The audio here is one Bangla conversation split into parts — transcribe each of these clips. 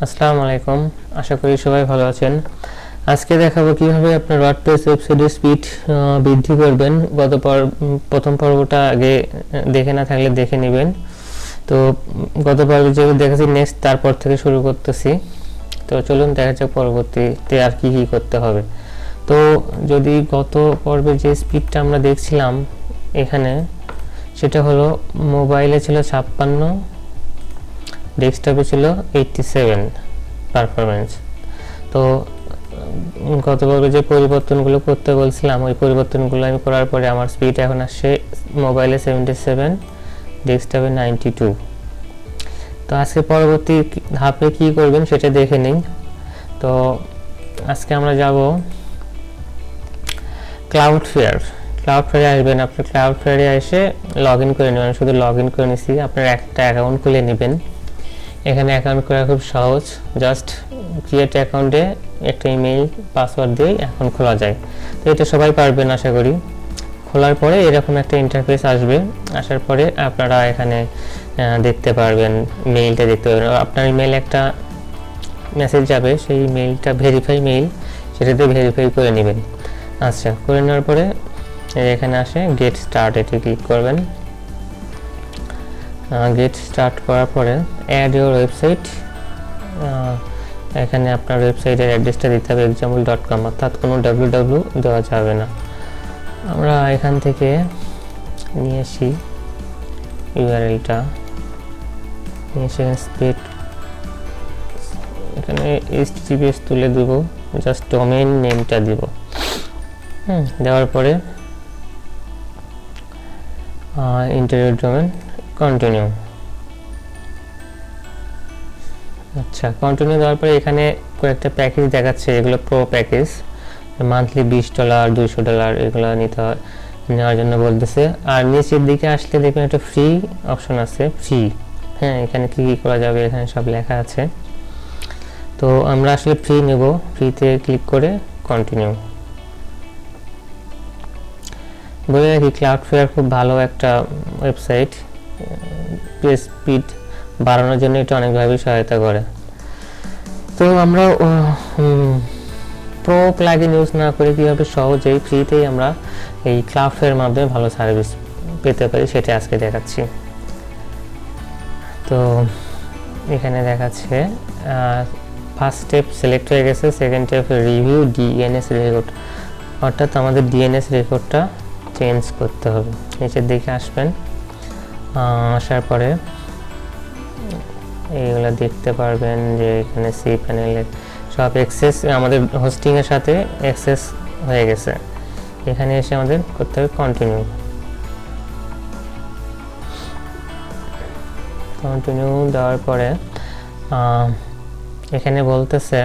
আসসালামু আলাইকুম, আশা করি সবাই ভালো আছেন। আজকে দেখাবো কিভাবে আপনার ওয়ার্ডপ্রেস ওয়েবসাইটের স্পিড বৃদ্ধি করবেন। প্রথম পর্বটা আগে দেখে না থাকলে দেখে নেবেন। তো গত পর্বে যেগুলো দেখেছি নেক্সট তারপর থেকে শুরু করতেছি। তো চলুন দেখা যাক পরবর্তীতে আর কি করতে হবে। তো যদি গত পর্বে যে স্পিডটা আমরা দেখছিলাম এখানে, সেটা হলো মোবাইলে ছিল 56, ডেস্কটপে ছিল 87 পারফরমেন্স। তো গত পর্বে যে পরিবর্তনগুলো করতে বলছিলাম ওই পরিবর্তনগুলো আমি করার পরে আমার স্পিড এখন আসছে মোবাইলে 77, ডেস্কটপে 92। তো আজকে পরবর্তী ধাপে কি করবেন সেটা দেখে নিন। তো আজকে আমরা যাব ক্লাউডফ্লেয়ারে আসবেন। আপনি ক্লাউডফ্লেয়ারে এসে লগ ইন করে নেবেন। শুধু লগ ইন করে নিচ্ছি, আপনার একটা অ্যাকাউন্ট খুলে নেবেন। এখানে অ্যাকাউন্ট করা খুব সহজ, জাস্ট ক্রিয়েট অ্যাকাউন্টে একটা ইমেইল পাসওয়ার্ড দিয়ে অ্যাকাউন্ট খোলা যায়। তো এটা সবাই পারবেন আশা করি। খোলার পরে এরকম একটা ইন্টারফেস আসবে, আসার পরে আপনারা এখানে দেখতে পারবেন, মেইলটা দেখতে পারবেন। আপনার ইমেইলে একটা মেসেজ যাবে, সেই মেইলটা ভেরিফাই মেইল, সেটাতে ভেরিফাই করে নেবেন। আচ্ছা, করে নেওয়ার পরে এখানে আসে গেট স্টার্ট, এটি ক্লিক করবেন। গেট স্টার্ট করার পরে অ্যাড ইউর ওয়েবসাইট, এখানে আপনার ওয়েবসাইটের অ্যাড্রেসটা দিতে হবে example.com, অর্থাৎ কোনো www দেওয়া যাবে না। আমরা এখান থেকে নিয়ে আসি ইউআরএলটা, নিয়ে এসে স্পেড এখানে https তুলে দেব, জাস্ট ডোমেইন নেমটা দিব। দেওয়ার পরে ইন্টারভিউ ডোমেন কন্টিনিউ। আচ্ছা, কন্টিনিউ দেওয়ার পরে এখানে কয়েকটা প্যাকেজ দেখাচ্ছে, এগুলো প্রো প্যাকেজ, মান্থলি $20, $200 এগুলো নেওয়ার জন্য বলতেছে। আর নিচের দিকে আসলে দেখবেন একটা ফ্রি অপশন আছে, ফ্রি। এখানে কি করা যাবে এখানে সব লেখা আছে। তো আমরা আসলে ফ্রি নেব, ফ্রিতে ক্লিক করে কন্টিনিউ। বলে রাখি, ক্লাউডফ্লেয়ার খুব ভালো একটা ওয়েবসাইট, স্পিড বাড়ানোর জন্য এটা অনেকভাবে সহায়তা করে। তো আমরা প্রো প্লাগইন ইউজ না করে কীভাবে সহজেই ফ্রিতেই আমরা এই ক্লাউডফ্লেয়ারের মাধ্যমে ভালো সার্ভিস পেতে পারি সেটা আজকে দেখাচ্ছি। তো এখানে দেখাচ্ছে ফার্স্ট স্টেপ সিলেক্ট হয়ে গেছে, second step review DNS record, অর্থাৎ আমাদের ডিএনএস রেকর্ডটা চেঞ্জ করতে হবে। নিচের দিকে আসবেন, আসার পরে এইগুলো দেখতে পারবেন যে এখানে সি প্যানেলে সব অ্যাক্সেস আমাদের হোস্টিংয়ের সাথে অ্যাক্সেস হয়ে গেছে। এখানে এসে আমাদের করতে হবে কন্টিনিউ দেওয়ার পরে এখানে বলতেছে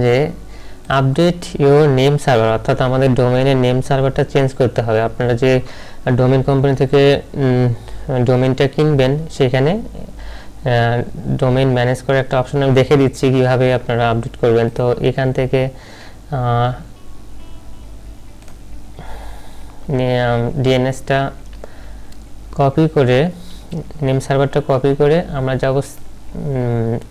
যে আপডেট ইউর নেম সার্ভার, অর্থাৎ আমাদের ডোমেইনের নেম সার্ভারটা চেঞ্জ করতে হবে। আপনারা যে ডোমেইন কোম্পানি থেকে ডোমেইনটা কিনবেন সেখানে ডোমেইন ম্যানেজ করে একটা অপশন আমি দেখে দিচ্ছি কীভাবে আপনারা আপডেট করবেন। তো এখান থেকে ডিএনএসটা কপি করে, নেম সার্ভারটা কপি করে আমরা যাব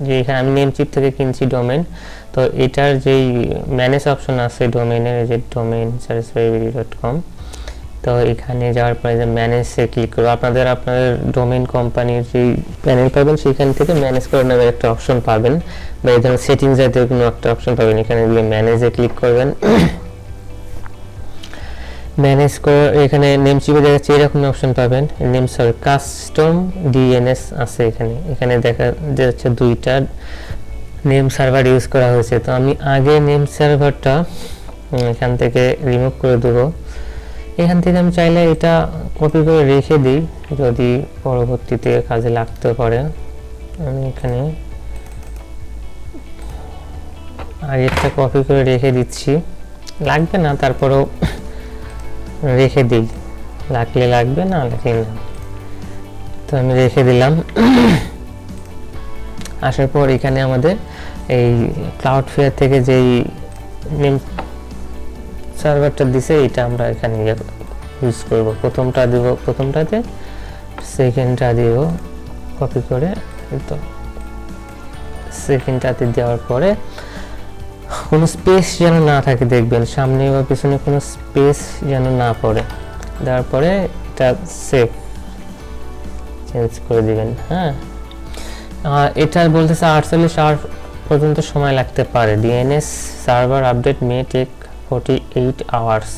যে এখানে আমি নেমচিপ থেকে কিনছি ডোমেইন। তো এটার যেই ম্যানেজ অপশন আছে ডোমেইনের, যে ডোমেইন satisfyvd.com, তো এখানে যাওয়ার পরে যে ম্যানেজে ক্লিক করবো। আপনাদের ডোমেইন কোম্পানির যেই প্যানেল পাবেন সেখান থেকে ম্যানেজ করে নেওয়ার একটা অপশন পাবেন, বা এই ধরনের সেটিংস জাতীয় কোনো একটা অপশন পাবেন। এখানে গিয়ে ম্যানেজে ক্লিক করবেন। ম্যানেজ করে এখানে নেম চিপে দেখাচ্ছে এরকম অপশন পাবেন, নেম সার্ভার কাস্টম ডিএনএস আছে এখানে দেখা যাচ্ছে 2টা নেম সার্ভার ইউজ করা হয়েছে। তো আমি আগে নেম সার্ভারটা এখান থেকে রিমুভ করে দেবো। এখান থেকে আমি চাইলে এটা কপি করে রেখে দিই, যদি পরবর্তীতে কাজে লাগতে পারে। আমি এখানে আগেরটা কপি করে রেখে দিচ্ছি, লাগবে না তারপরেও রেখে দিই, লাগলে লাগবে, না লাগলে না। তো আমি রেখে দিলাম। আসার পর এখানে আমাদের এই ক্লাউডফ্লেয়ার থেকে যেই নেম সার্ভারটা দিছে এটা আমরা এখানে ইউজ করব। প্রথমটা দিব প্রথমটাতে, সেকেন্ডটা দিব কপি করে। তো সেকেন্ডটাতে দেওয়ার পরে কোনো স্পেস যেন না থাকে, দেখবেন সামনে বা পিছনে কোনো স্পেস যেন না পড়ে, দেওয়ার পরে এটা সেভ চেঞ্জ করে দিবেন। হ্যাঁ, এটা বলতেছে 48 আওয়ার পর্যন্ত সময় লাগতে পারে। DNS server update may take 48 hours.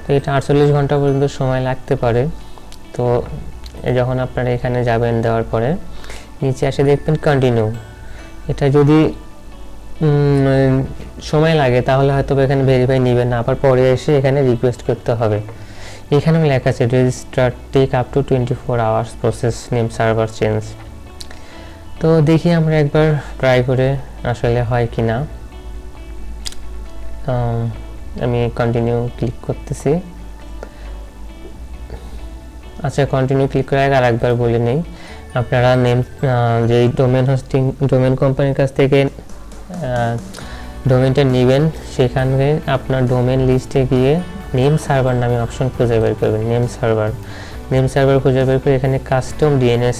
তো এটা 48 ঘন্টা পর্যন্ত সময় লাগতে পারে। তো যখন আপনারা এখানে যাবেন, দেওয়ার পরে নিচে এসে দেখবেন কন্টিনিউ। এটা যদি সময় লাগে তাহলে হয়তো এখানে ভেরিফাই নেবেন না, আবার পরে এসে এখানে রিকোয়েস্ট করতে হবে। এখানেও লেখা আছে register take up to 24 hours process name server change. তো দেখি আমরা একবার ট্রাই করে আসলে হয় কি না। আমি কন্টিনিউ ক্লিক করতেছি। আচ্ছা, কন্টিনিউ ক্লিক করে আর একবার বলে নেই, আপনারা নেম যে ডোমেন কোম্পানির কাছ থেকে ডোমেনটা নেবেন, সেখানে আপনার ডোমেন লিস্টে গিয়ে নেম সার্ভার নামে অপশন খুঁজে বের করবেন। নেম সার্ভার খুঁজে বের করে এখানে কাস্টম ডিএনএস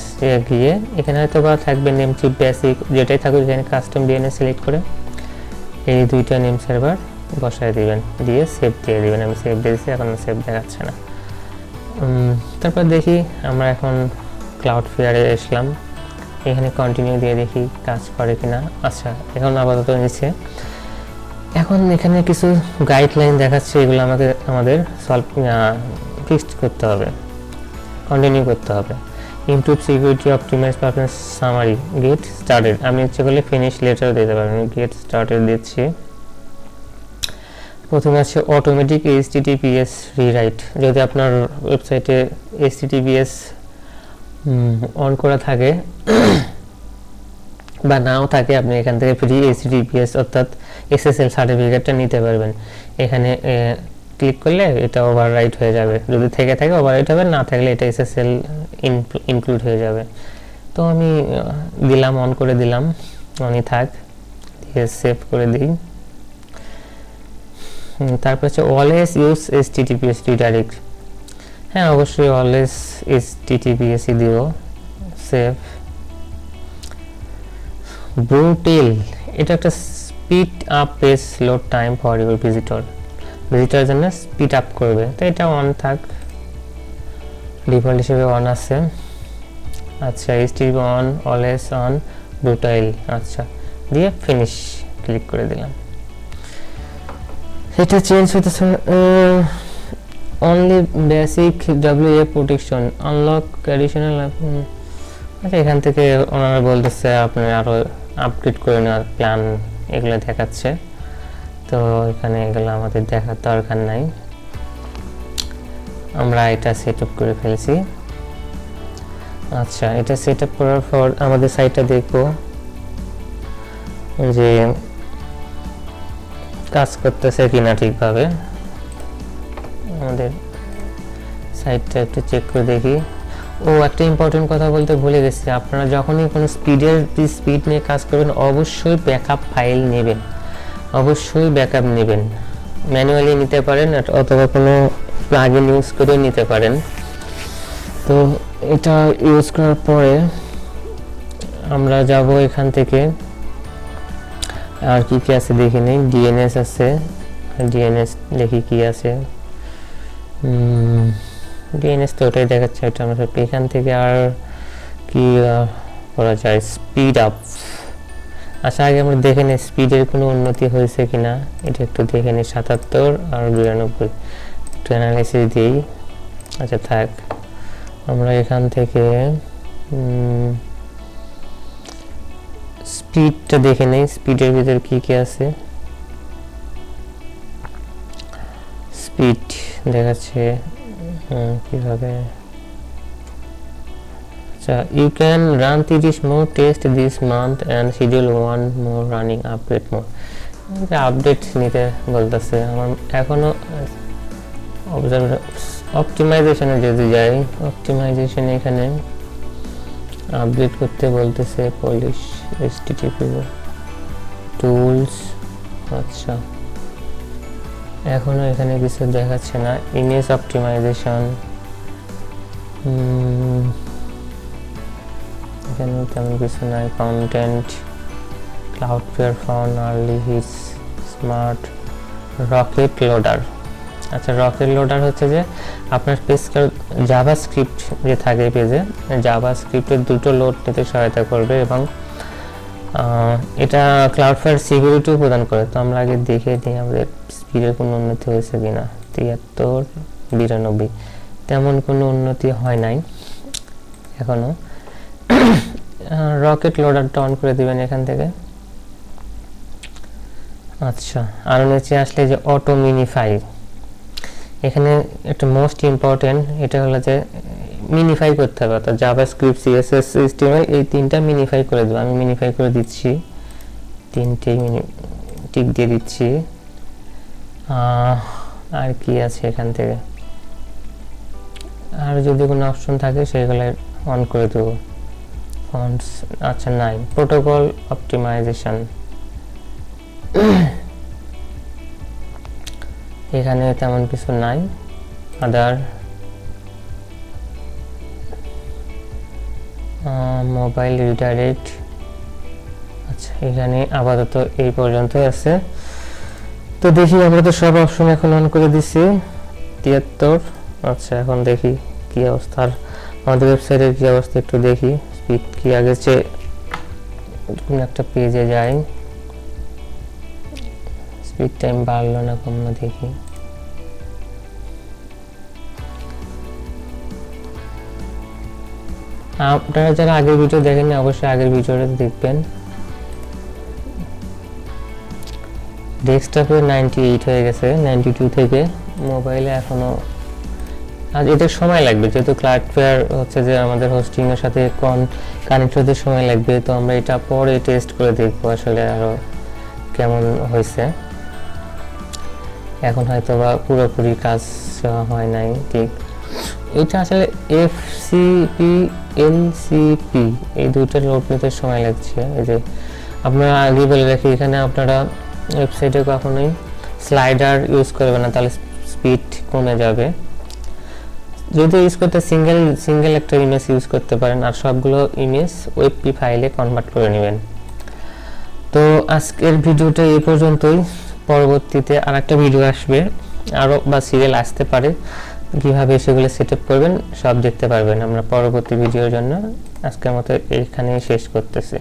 গিয়ে এখানে হয়তো বা থাকবে নেম চিপ বেসিক, যেটাই থাকুক এখানে কাস্টম ডিএনএস সিলেক্ট করে এই দুইটা নেম সার্ভার বসায় দিবেন, দিয়ে সেভ দিয়ে দিবেন। আমি সেভ দিয়েছি, এখন সেভ দেখাচ্ছে না। তারপর দেখি আমরা এখন ক্লাউডফ্লেয়ারে আসলাম, এখানে কন্টিনিউ দিয়ে দেখি কাজ করে কিনা। আচ্ছা, এখন আপাতত নিচ্ছে। এখন এখানে কিছু গাইডলাইন দেখাচ্ছে, এগুলো আমাদের ফিক্সড করতে হবে, কন্টিনিউ করতে হবে। Improve security, optimise performance, summary, get started. আমি ইচ্ছে করলে ফিনিশ লেটার দিতে পারেন। গেট স্টার্টেড দিচ্ছি। প্রথমে আছে অটোমেটিক এইচটিটিপিএস রিরাইট। যদি আপনার ওয়েবসাইটে এইচটিটিপিএস অন করা থাকে বা নাও থাকে, আপনি এখান থেকে ফ্রি এইচটিটিপিএস অর্থাৎ এসএসএল সার্টিফিকেটটা নিতে পারবেন। এখানে ক্লিক করলে এটা ওভাররাইট হয়ে যাবে, যদি থেকে থাকে ওভাররাইট হবে, না থাকলে এটা এসএসএল ইনক্লুড হয়ে যাবে। তো আমি দিলাম, অন করে দিলাম, অনই থাক, দিয়ে সেভ করে দিই। তারপর হচ্ছে অলওয়েজ ইউজ এইচটিটিপিএস রিডাইরেক্ট। হ্যাঁ, অবশ্যই অলওয়েজ এইচটিটিপিএসই দিব, সেভ। ব্রুটেল, এটা একটা speed up page load time for your visitor জন্য স্পিড আপ করবে। তো এটা অন থাক, ডিফল্ট হিসেবে অন আছে। আচ্ছা, এইচটিটিপি অন, অলওয়েজ অন, ব্রুটেল। আচ্ছা, দিয়ে ফিনিশ ক্লিক করে দিলাম। এটা চেঞ্জ হতেছে। Only basic WA protection unlock additional. আচ্ছা, এখান থেকে ওনারা বলতেছে আপনি আরো আপডেট করে নেওয়ার প্ল্যান, এগুলো দেখাচ্ছে। তো এখানে এগুলো আমাদের দেখার দরকার নাই, আমরা এটা সেট আপ করে ফেলছি। আচ্ছা, এটা সেট আপ করার পর আমাদের সাইটটা দেখবো যে কাজ করতেছে কিনা ঠিকভাবে। আমাদের সাইটটা একটু চেক করে দেখি। একটা ইম্পর্টেন্ট কথা বলতে ভুলে গেছি, আপনারা যখনই কোনো স্পিড নিয়ে কাজ করবেন অবশ্যই ব্যাকআপ ফাইল নেবেন, অবশ্যই ব্যাকআপ নেবেন। ম্যানুয়ালি নিতে পারেন অথবা কোনো প্লাগইন ইউজ করে নিতে পারেন। তো এটা ইউজ করার পরে আমরা যাব এখান থেকে, আর কি কি আছে দেখে নেই। ডিএনএস আছে, ডিএনএস দেখি কি আছে। ডিএনএস তো ওটাই দেখাচ্ছে, এটা আমরা এখান থেকে আর কি করা যায়। স্পিড আপ, আচ্ছা আগে আমরা দেখে নিই স্পিডের কোনো উন্নতি হয়েছে কিনা, এটা একটু দেখে নিই। 77 আর 92 একটু অ্যানালাইসিস দিই। আচ্ছা থাক, আমরা এখান থেকে স্পিডটা দেখে নেই, স্পিডের ভিতর কি কি আছে। স্পিড দেখাচ্ছে কিভাবে। আচ্ছা, you can run 30 more test this month and schedule 1 more running update more. Update নিতে বলতেছে। আমার এখনো অপটিমাইজেশনে যদি যাই, অপটিমাইজেশন এখানে আপডেট করতে বলতেছে। Polish, HTTP tools. আচ্ছা, এখনো এখানে কিছু দেখাচ্ছে না। ইমেজ অপটিমাইজেশন, এখানে তেমন কিছু নাই। Content Cloudflare found early his smart rocket loader। আচ্ছা, রকেট লোডার হচ্ছে যে আপনার পেজের জাভাস্ক্রিপ্ট যে থাকে পেজে, জাভাস্ক্রিপ্টের দুটো লোড নিতে সহায়তা করবে এবং এটা ক্লাউডফ্লায়ার সিকিউরিটিও প্রদান করে। তো আমরা আগে দেখে নিই আমাদের স্পিডের কোনো উন্নতি হয়েছে কিনা। 73, 92 তেমন কোনো উন্নতি হয় নাই এখনো। রকেট লোডারটা অন করে দিবেন এখান থেকে। আচ্ছা, আর নিচে আসলে যে অটো মিনিফাই, এখানে একটা মোস্ট ইম্পর্টেন্ট, এটা হলো যে মিনিফাই করতে হবে, অর্থাৎ জাভাস্ক্রিপ্ট, সিএসএস, এইচটিএমএল এই তিনটা মিনিফাই করে দেবো। আমি মিনিফাই করে দিচ্ছি, তিনটেই টিক দিয়ে দিচ্ছি। আর কি আছে এখান থেকে, আর যদি কোনো অপশন থাকে সেগুলো অন করে দেবো। ফন্টস, আচ্ছা নাই, প্রোটোকল অপটিমাইজেশন, এখানে তেমন কিছু নাই। আদার মোবাইল রিডাইরেক্ট, আচ্ছা এখানে আপাতত এই পর্যন্ত আছে। তো দেখি, আমরা তো সব অপশন এখন অন করে দিছি। 73, আচ্ছা এখন দেখি কি অবস্থা, আর আমাদের ওয়েবসাইটের কি অবস্থা একটু দেখি। স্পিড কি আগের চেয়ে, কোন একটা পেজে যাই, স্পিড টাইম বাড়লো না কমলো দেখি। আপনারা যারা আগের ভিডিও দেখেননি অবশ্যই আগের ভিডিওটা দেখবেন। ডেস্কটপে 98 হয়ে গেছে 92 থেকে, মোবাইলে এখনো, আর এটা সময় লাগবে যেহেতু ক্লাউডফ্লায়ার হচ্ছে যে আমাদের হোস্টিং এর সাথে কানেক্ট হতে সময় লাগবে। তো আমরা এটা পরে টেস্ট করে দেখবো আসলে আরো কেমন হয়েছে। এখন হয়তো বা পুরোপুরি কাজ হয় নাই ঠিক। এটা আসলে এফসিপি, এনসিপি এই দুইটা লোড নিতে সময় লাগছে। এই যে আপনারা আগে বলে রাখি, এখানে আপনারা ওয়েবসাইটে কখনোই স্লাইডার ইউজ করবেন না, তাহলে স্পিড কমে যাবে। যদি ইউজ করতে সিঙ্গেল একটা ইমেজ ইউজ করতে পারেন, আর সবগুলো ইমেজ ওয়েবপি ফাইলে কনভার্ট করে নেবেন। তো আজকের ভিডিওটা এই পর্যন্তই। পরবর্তীতে আরেকটা ভিডিও আসবে, আরও বা সিরিয়াল আসতে পারে, কিভাবে সেগুলো সেট আপ করবেন সব দেখতে পারবেন আমরা পরবর্তী ভিডিওর জন্য। আজকের মতো এইখানেই শেষ করতেছি।